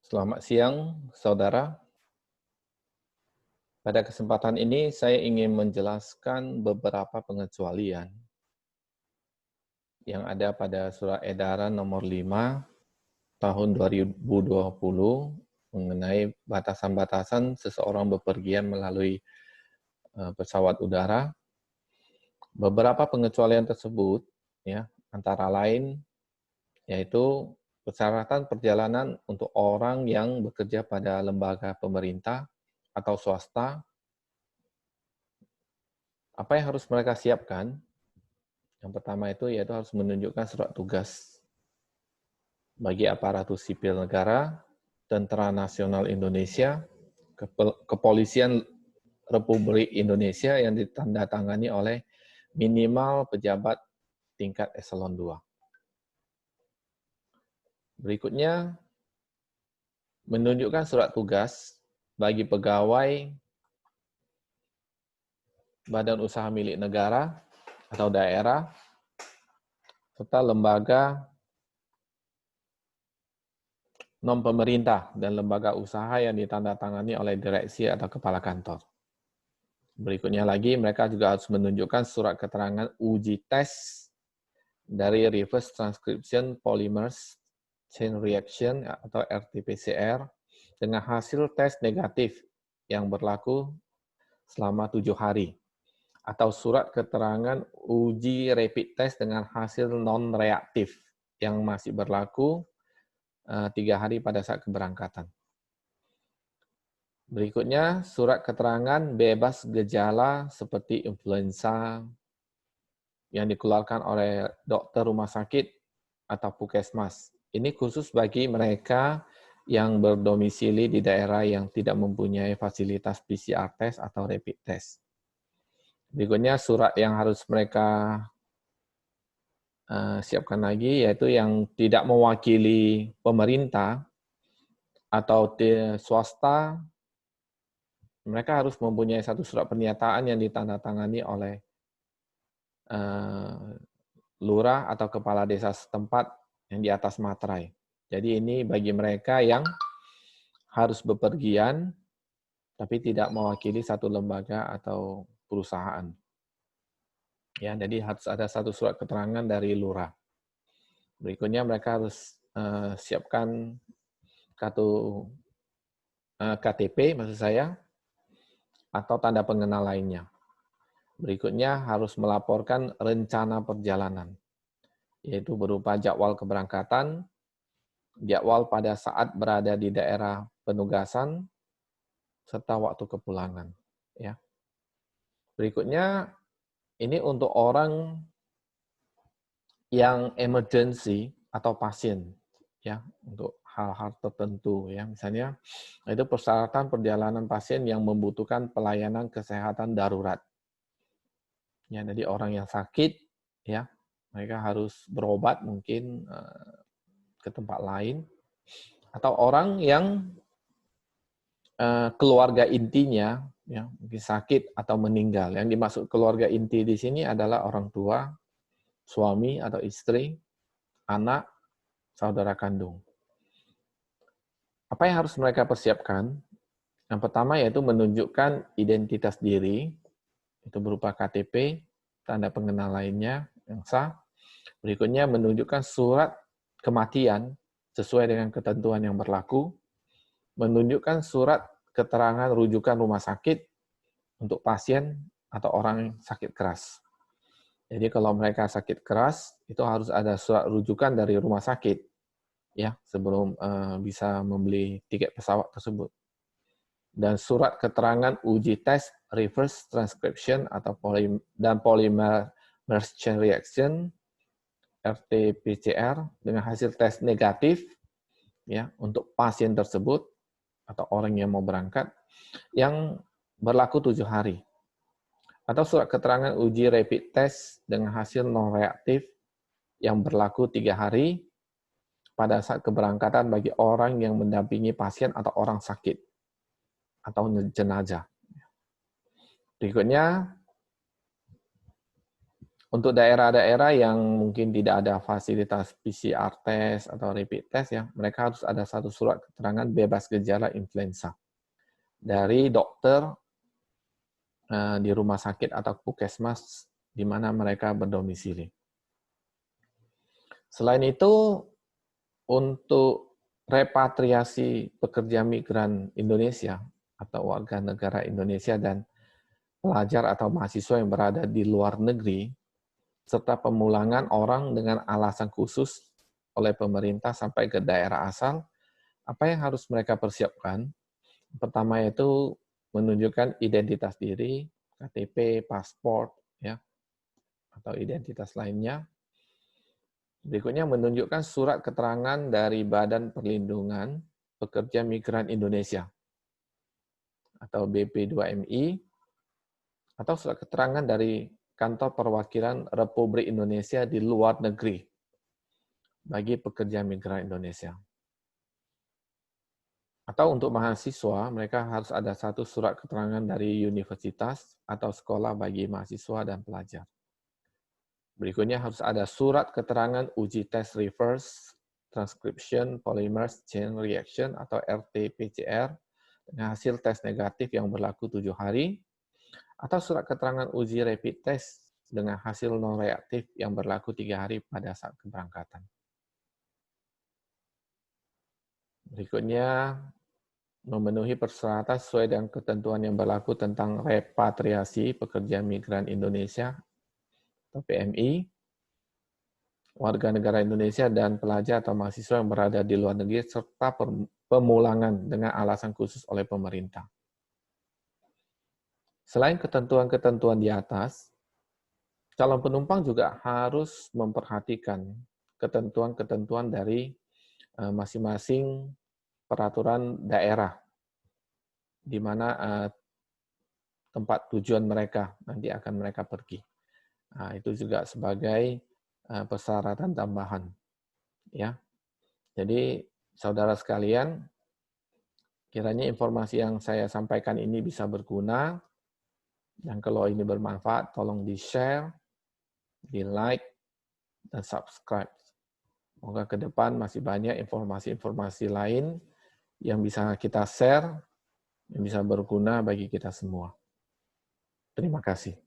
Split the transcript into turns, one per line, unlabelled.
Selamat siang, saudara. Pada kesempatan ini saya ingin menjelaskan beberapa pengecualian yang ada pada Surat Edaran Nomor 5 Tahun 2020 mengenai batasan-batasan seseorang bepergian melalui pesawat udara. Beberapa pengecualian tersebut, ya, antara lain yaitu persyaratan perjalanan untuk orang yang bekerja pada lembaga pemerintah atau swasta. Apa yang harus mereka siapkan? Yang pertama itu yaitu harus menunjukkan surat tugas bagi aparatur sipil negara, Tentara Nasional Indonesia, Kepolisian Republik Indonesia yang ditandatangani oleh minimal pejabat tingkat eselon 2. Berikutnya, menunjukkan surat tugas bagi pegawai badan usaha milik negara atau daerah, serta lembaga non-pemerintah dan lembaga usaha yang ditandatangani oleh direksi atau kepala kantor. Berikutnya lagi, mereka juga harus menunjukkan surat keterangan uji tes dari Reverse Transcription Polymers Chain Reaction atau RT-PCR dengan hasil tes negatif yang berlaku selama 7 hari. Atau surat keterangan uji rapid test dengan hasil non-reaktif yang masih berlaku 3 hari pada saat keberangkatan. Berikutnya, surat keterangan bebas gejala seperti influenza yang dikeluarkan oleh dokter rumah sakit atau puskesmas. Ini khusus bagi mereka yang berdomisili di daerah yang tidak mempunyai fasilitas PCR test atau rapid test. Berikutnya, surat yang harus mereka siapkan lagi yaitu yang tidak mewakili pemerintah atau swasta. Mereka harus mempunyai satu surat pernyataan yang ditandatangani oleh lurah atau kepala desa setempat yang di atas materai. Jadi ini bagi mereka yang harus bepergian tapi tidak mewakili satu lembaga atau perusahaan. Ya, jadi harus ada satu surat keterangan dari lurah. Berikutnya mereka harus siapkan kartu KTP maksud saya atau tanda pengenal lainnya. Berikutnya harus melaporkan rencana perjalanan, yaitu berupa jadwal keberangkatan, jadwal pada saat berada di daerah penugasan, serta waktu kepulangan. Ya. Berikutnya, ini untuk orang yang emergency atau pasien, ya, untuk hal-hal tertentu, ya, misalnya itu persyaratan perjalanan pasien yang membutuhkan pelayanan kesehatan darurat. Ya, jadi orang yang sakit, ya, mereka harus berobat mungkin ke tempat lain, atau orang yang keluarga intinya, ya, mungkin sakit atau meninggal. Yang dimaksud keluarga inti di sini adalah orang tua, suami atau istri, anak, saudara kandung. Apa yang harus mereka persiapkan? Yang pertama yaitu menunjukkan identitas diri, itu berupa KTP, tanda pengenal lainnya yang sah. Berikutnya menunjukkan surat kematian sesuai dengan ketentuan yang berlaku, menunjukkan surat keterangan rujukan rumah sakit untuk pasien atau orang sakit keras. Jadi kalau mereka sakit keras, itu harus ada surat rujukan dari rumah sakit, ya, sebelum bisa membeli tiket pesawat tersebut. Dan surat keterangan uji tes reverse transcription atau polymer chain reaction RT-PCR dengan hasil tes negatif, ya, untuk pasien tersebut atau orang yang mau berangkat yang berlaku 7 hari. Atau surat keterangan uji rapid test dengan hasil non-reaktif yang berlaku 3 hari pada saat keberangkatan bagi orang yang mendampingi pasien atau orang sakit atau jenazah. Berikutnya, Untuk daerah-daerah yang mungkin tidak ada fasilitas PCR test atau rapid test, ya, mereka harus ada satu surat keterangan bebas gejala influenza dari dokter di rumah sakit atau puskesmas di mana mereka berdomisili. Selain itu, untuk repatriasi pekerja migran Indonesia atau warga negara Indonesia dan pelajar atau mahasiswa yang berada di luar negeri, serta pemulangan orang dengan alasan khusus oleh pemerintah sampai ke daerah asal, apa yang harus mereka persiapkan? Pertama itu menunjukkan identitas diri, KTP, paspor, ya, atau identitas lainnya. Berikutnya menunjukkan surat keterangan dari Badan Perlindungan Pekerja Migran Indonesia atau BP2MI, atau surat keterangan dari Kantor Perwakilan Republik Indonesia di luar negeri bagi pekerja migran Indonesia. Atau untuk mahasiswa, mereka harus ada satu surat keterangan dari universitas atau sekolah bagi mahasiswa dan pelajar. Berikutnya harus ada surat keterangan uji tes reverse transcription polymerase chain reaction atau RT-PCR dengan hasil tes negatif yang berlaku 7 hari, atau surat keterangan uji rapid test dengan hasil non-reaktif yang berlaku 3 hari pada saat keberangkatan. Berikutnya, memenuhi persyaratan sesuai dengan ketentuan yang berlaku tentang repatriasi pekerja migran Indonesia atau PMI, warga negara Indonesia dan pelajar atau mahasiswa yang berada di luar negeri, serta pemulangan dengan alasan khusus oleh pemerintah. Selain ketentuan-ketentuan di atas, calon penumpang juga harus memperhatikan ketentuan-ketentuan dari masing-masing peraturan daerah, di mana tempat tujuan mereka nanti akan mereka pergi. Nah, itu juga sebagai persyaratan tambahan, ya. Jadi, saudara sekalian, kiranya informasi yang saya sampaikan ini bisa berguna, dan kalau ini bermanfaat, tolong di-share, di-like, dan subscribe. Semoga ke depan masih banyak informasi-informasi lain yang bisa kita share, yang bisa berguna bagi kita semua. Terima kasih.